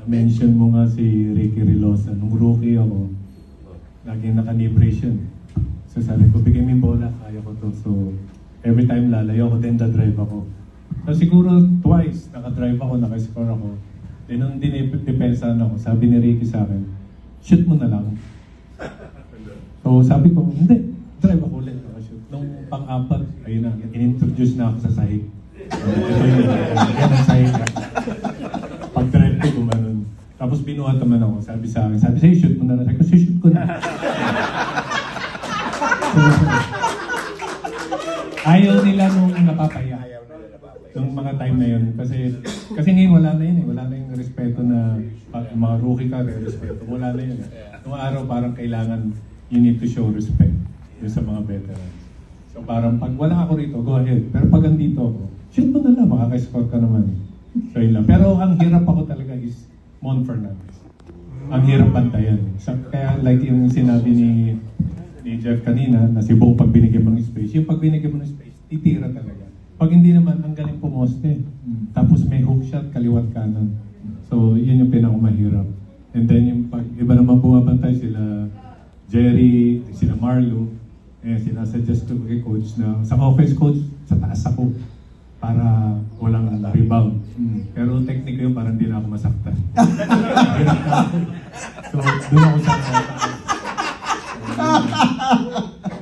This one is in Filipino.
mention mo nga si Ricky Rilosa. Nung rookie ako, laging naka-knee brace yun. So sabi ko, bigay mo yung bola, kaya ko to. So every time lalayo ako, then da-drive ako. So siguro twice, naka-drive ako, naka-score ako. Then nung dinidepensahan ako, sabi ni Ricky sa akin, shoot mo na lang. So sabi ko, hindi, drive ako ulit, naka-shoot. Nung pang-apat, ayun na, in-introduce na ako sa sahig. Yan ang sahig. Pag-drive ko, gumanon. Tapos binuhat naman ako, sabi sa akin, sabi sa'yo, shoot mo na lang. Sabi ko, shoot ko na. So, ayaw nila nung napapaya. Nung mga time na yun. Kasi ngayon wala na yun eh. Wala na yung respeto na mga rookie ka, respeto. Wala na yun eh. Nung araw parang kailangan you need to show respect yun sa mga veterans. So parang pag wala ako rito, go ahead. Pero pag andito ako, shoot mo na lang, makaka-score ka naman. So yun lang. Pero ang hirap ako talaga is Mon Fernandez. Ang hirap bantayan. So, kaya like yung sinabi ni Jeff kanina, na si Bong pag binigyan mo ng space, yung pag binigyan mo ng space, titira talaga. Pag hindi naman, ang galing pumoste. Tapos may hook shot, kaliwat kanan. So yun yung pinakamahirap. And then yung pag iba naman bumabantay sila Jerry, sila Marlo, sinasuggest ko kay coach na sa offense coach, sa taas ako para walang rebound. Pero technique yun, parang hindi na ako masaktan. So doon ako sa